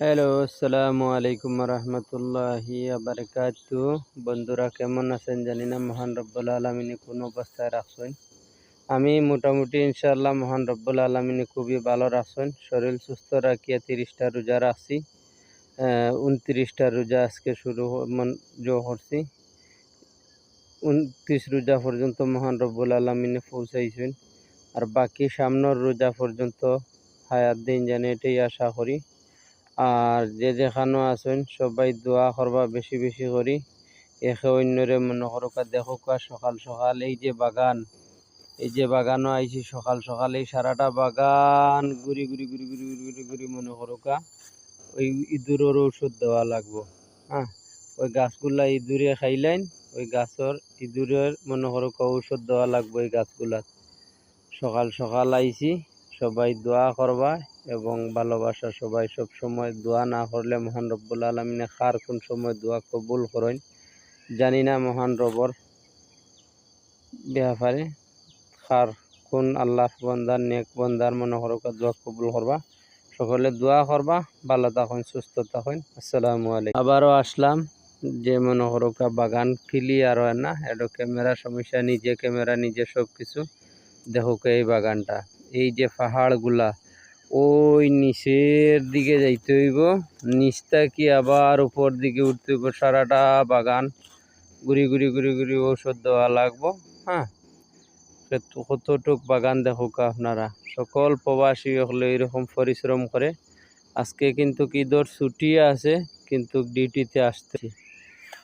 Hello, আসসালামু আলাইকুম রহমতুল্লাহি বারাকাতু। বন্ধুরা কেমন আছেন জানি না, মহান রব্বুল আলমিনে কোন অবস্থায় রাখছেন। আমি মোটামুটি ইনশাআল্লাহ মহান রব্বুল আলমিনে খুবই ভালো রাখছেন। শরীর সুস্থ রাখিয়া 30টা রোজা রাখছি। 29টা রোজা আজকে শুরু করছি। 29 রোজা পর্যন্ত মহান রব্বুল আলমিনে পৌঁছাইছেন। আর বাকি সামনের রোজা পর্যন্ত হায়াত দিন জানি, এটাই আশা করি। আর যে যেখানেও আছেন সবাই দোয়া করবা বেশি বেশি করি। একে অন্যরে মনে করোকা দেখোকা সকাল সকাল এই যে বাগানও আইছি সকাল সকাল, এই সারাটা বাগান ঘুরি ঘুরি ঘুরি ঘুরি ঘুরি ঘুরি ঘুরি মনে করোকা ওই ইঁদুরের ঔষধ দেওয়া লাগবো। হ্যাঁ, ওই গাছগুলা ইঁদুরে খাইলেন, ওই গাছের ইঁদুরের মনে করোকা ঔষধ দেওয়া লাগবো এই গাছগুলা। সকাল সকাল আইছি, সবাই দোয়া করবা এবং ভালোবাসা। সবাই সব সময় দোয়া না করলে মহান রব্বুল আলমিনে কার কোন সময় দোয়া কবুল করেন জানি না। মহান রবর ব্যাপারে কার কোন আল্লাহর বন্দার নেক বন্দার মনে করোকা দোয়া কবুল করবা। সকলে দোয়া করবা, ভালো থাকুন, সুস্থ থাকুন। আসসালামু আলাইকুম। আবারও আসলাম, যে মনে করোকা বাগান ক্লিয়ার হয় না, এটা ক্যামেরা সমস্যা। নিজে ক্যামেরা নিজে সব কিছু দেখো। এই বাগানটা, এই যে পাহাড়গুলা ওই নিচের দিকে যাইতে হইব, নিচটা কি আবার উপর দিকে উঠতে হইব। সারাটা বাগান ঘুরি ঘুরি ঘুরি ঘুরি ঔষধ দেওয়া লাগবো। হ্যাঁ, কতটুক বাগান দেখোকা আপনারা। সকল প্রবাসী হলে এরকম পরিশ্রম করে। আজকে কিন্তু ঈদের ছুটি আছে, কিন্তু ডিউটিতে আসতেছি।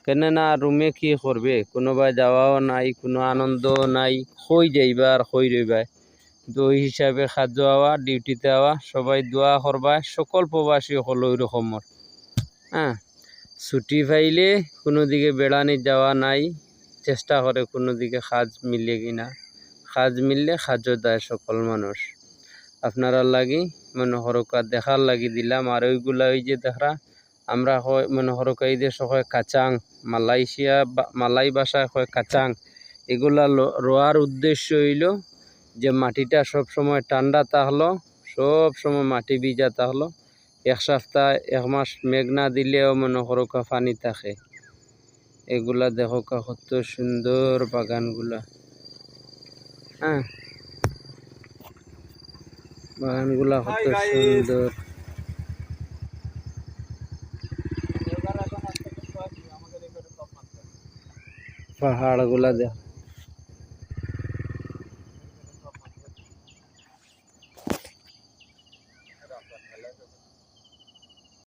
কেননা রুমে কি করবে, কোনোবাই যাওয়াও নাই, কোনো আনন্দ নাই, কই যাইবা আর কই রইবা। তো ওই হিসাবে খাদ্য আওয়া, ডিউটিতে আওয়া, সবাই দোয়া করবা। সকল প্রবাসী হলো ওই রকমের। হ্যাঁ, ছুটি পাইলে কোনো দিকে বেড়ানি যাওয়া নাই, চেষ্টা করে কোনো দিকে কাজ মিলে কিনা। কাজ মিললে কাজও দেয় সকল মানুষ। আপনারা লাগি মনে হরকা দেখার লাগি দিলাম। আর ওইগুলা ওই যে দেখা আমরা মনে হরকা এই দেশ হয় কাচাং, মালাই ভাষায় হয় কাচাং। এগুলা রোয়ার উদ্দেশ্য হইল যে মাটিটা সব সময় ঠান্ডা থাকলো, সব সময় মাটি ভিজা থাকলো। এক সপ্তাহ এক মাস মেঘ না দিলেও মনে করোকা পানি থাকে। এগুলা দেখো কত সুন্দর বাগানগুলা। হ্যাঁ, বাগানগুলা কত সুন্দর। পাহাড়গুলা দেখো।